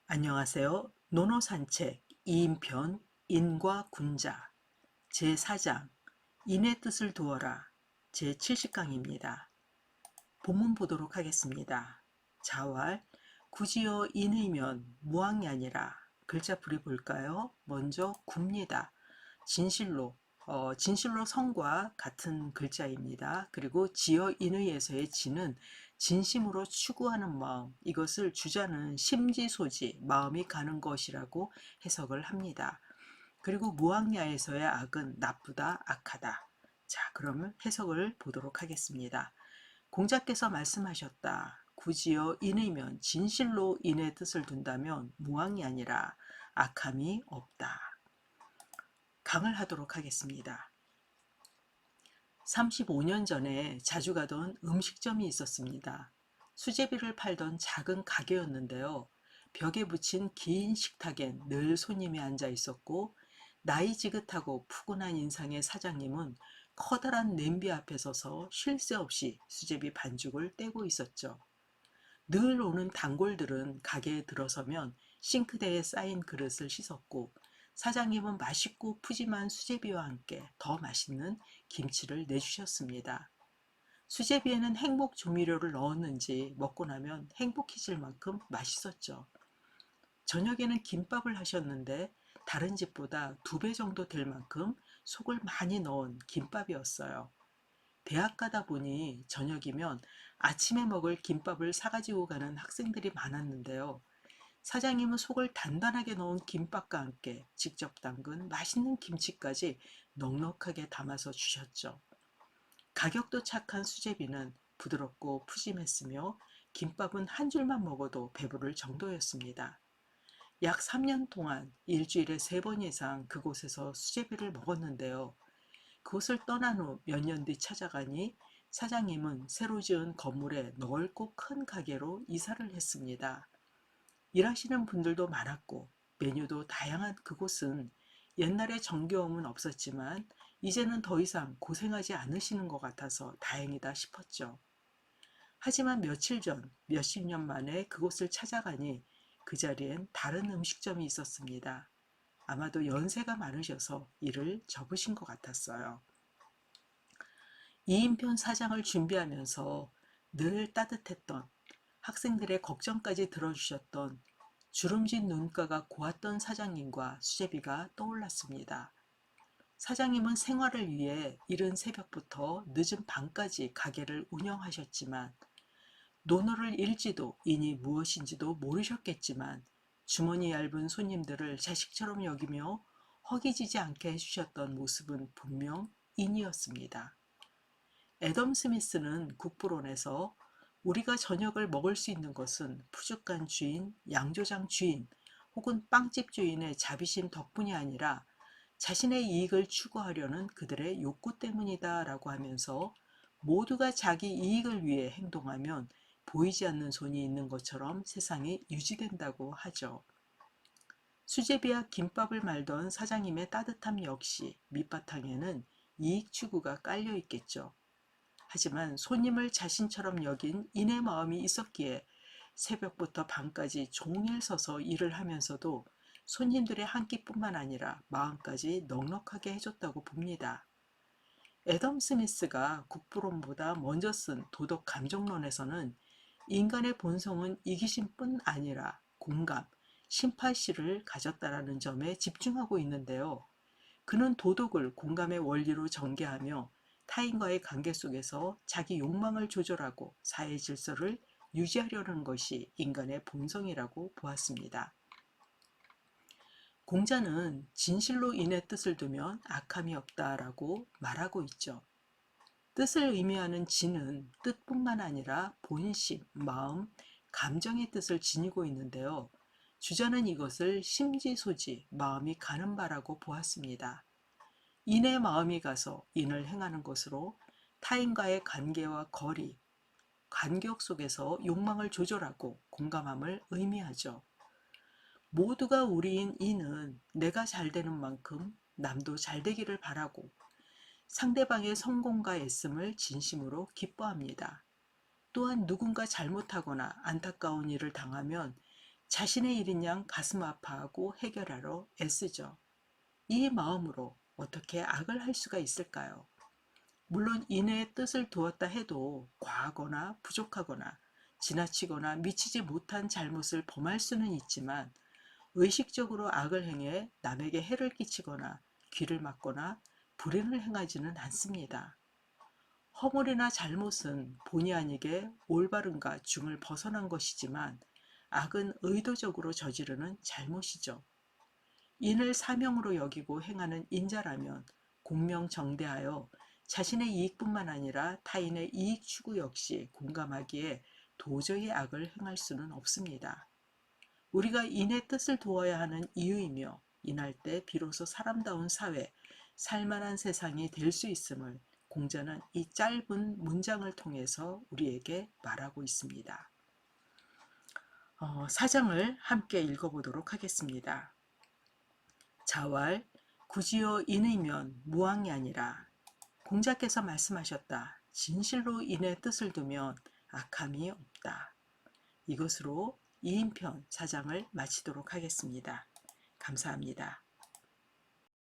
안녕하세요. 논어산책 2인편 인과 군자 제4장 인의 뜻을 두어라 제70강입니다. 본문 보도록 하겠습니다. 자왈 굳이여 인의면 무왕이 아니라 글자풀이 볼까요? 먼저 굽니다. 진실로 진실로 성과 같은 글자입니다. 그리고 지어 인의에서의 진은 진심으로 추구하는 마음, 이것을 주자는 심지소지, 마음이 가는 것이라고 해석을 합니다. 그리고 무학야에서의 악은 나쁘다, 악하다. 자, 그러면 해석을 보도록 하겠습니다. 공자께서 말씀하셨다. 굳이여 인의면 진실로 인의 뜻을 둔다면 무왕이 아니라 악함이 없다. 강을 하도록 하겠습니다. 35년 전에 자주 가던 음식점이 있었습니다. 수제비를 팔던 작은 가게였는데요. 벽에 붙인 긴 식탁엔 늘 손님이 앉아 있었고, 나이 지긋하고 푸근한 인상의 사장님은 커다란 냄비 앞에 서서 쉴 새 없이 수제비 반죽을 떼고 있었죠. 늘 오는 단골들은 가게에 들어서면 싱크대에 쌓인 그릇을 씻었고, 사장님은 맛있고 푸짐한 수제비와 함께 더 맛있는 김치를 내주셨습니다. 수제비에는 행복 조미료를 넣었는지 먹고 나면 행복해질 만큼 맛있었죠. 저녁에는 김밥을 하셨는데 다른 집보다 2배 정도 될 만큼 속을 많이 넣은 김밥이었어요. 대학 가다 보니 저녁이면 아침에 먹을 김밥을 사가지고 가는 학생들이 많았는데요. 사장님은 속을 단단하게 넣은 김밥과 함께 직접 담근 맛있는 김치까지 넉넉하게 담아서 주셨죠. 가격도 착한 수제비는 부드럽고 푸짐했으며 김밥은 한 줄만 먹어도 배부를 정도였습니다. 약 3년 동안 일주일에 3번 이상 그곳에서 수제비를 먹었는데요. 그곳을 떠난 후 몇 년 뒤 찾아가니 사장님은 새로 지은 건물에 넓고 큰 가게로 이사를 했습니다. 일하시는 분들도 많았고 메뉴도 다양한 그곳은 옛날에 정겨움은 없었지만 이제는 더 이상 고생하지 않으시는 것 같아서 다행이다 싶었죠. 하지만 며칠 전 몇십 년 만에 그곳을 찾아가니 그 자리엔 다른 음식점이 있었습니다. 아마도 연세가 많으셔서 일을 접으신 것 같았어요. 2인편 사장을 준비하면서 늘 따뜻했던, 학생들의 걱정까지 들어주셨던, 주름진 눈가가 고왔던 사장님과 수제비가 떠올랐습니다. 사장님은 생활을 위해 이른 새벽부터 늦은 밤까지 가게를 운영하셨지만, 논어를 읽지도 이니 무엇인지도 모르셨겠지만 주머니 얇은 손님들을 자식처럼 여기며 허기지지 않게 해주셨던 모습은 분명 인이었습니다. 애덤 스미스는 국부론에서 우리가 저녁을 먹을 수 있는 것은 푸주간 주인, 양조장 주인 혹은 빵집 주인의 자비심 덕분이 아니라 자신의 이익을 추구하려는 그들의 욕구 때문이다 라고 하면서 모두가 자기 이익을 위해 행동하면 보이지 않는 손이 있는 것처럼 세상이 유지된다고 하죠. 수제비와 김밥을 말던 사장님의 따뜻함 역시 밑바탕에는 이익 추구가 깔려 있겠죠. 하지만 손님을 자신처럼 여긴 인의 마음이 있었기에 새벽부터 밤까지 종일 서서 일을 하면서도 손님들의 한 끼뿐만 아니라 마음까지 넉넉하게 해줬다고 봅니다. 애덤 스미스가 국부론보다 먼저 쓴 도덕 감정론에서는 인간의 본성은 이기심뿐 아니라 공감, 심파시를 가졌다라는 점에 집중하고 있는데요. 그는 도덕을 공감의 원리로 전개하며 타인과의 관계 속에서 자기 욕망을 조절하고 사회 질서를 유지하려는 것이 인간의 본성이라고 보았습니다. 공자는 진실로 인의 뜻을 두면 악함이 없다라고 말하고 있죠. 뜻을 의미하는 진은 뜻뿐만 아니라 본심, 마음, 감정의 뜻을 지니고 있는데요. 주자는 이것을 심지소지, 마음이 가는 바라고 보았습니다. 인의 마음이 가서 인을 행하는 것으로 타인과의 관계와 거리, 간격 속에서 욕망을 조절하고 공감함을 의미하죠. 모두가 우리인 이는 내가 잘 되는 만큼 남도 잘 되기를 바라고 상대방의 성공과 애씀을 진심으로 기뻐합니다. 또한 누군가 잘못하거나 안타까운 일을 당하면 자신의 일인 양 가슴 아파하고 해결하러 애쓰죠. 이 마음으로 어떻게 악을 할 수가 있을까요? 물론 인의 뜻을 두었다 해도 과하거나 부족하거나 지나치거나 미치지 못한 잘못을 범할 수는 있지만 의식적으로 악을 행해 남에게 해를 끼치거나 귀를 막거나 불행을 행하지는 않습니다. 허물이나 잘못은 본의 아니게 올바른가 중을 벗어난 것이지만 악은 의도적으로 저지르는 잘못이죠. 인을 사명으로 여기고 행하는 인자라면 공명정대하여 자신의 이익뿐만 아니라 타인의 이익 추구 역시 공감하기에 도저히 악을 행할 수는 없습니다. 우리가 인의 뜻을 도와야 하는 이유이며 인할 때 비로소 사람다운 사회, 살만한 세상이 될 수 있음을 공자는 이 짧은 문장을 통해서 우리에게 말하고 있습니다. 사장을 함께 읽어보도록 하겠습니다. 자왈, 구지요 인이면 무왕이 아니라. 공자께서 말씀하셨다. 진실로 인의 뜻을 두면 악함이 없다. 이것으로 2인편 4장을 마치도록 하겠습니다. 감사합니다.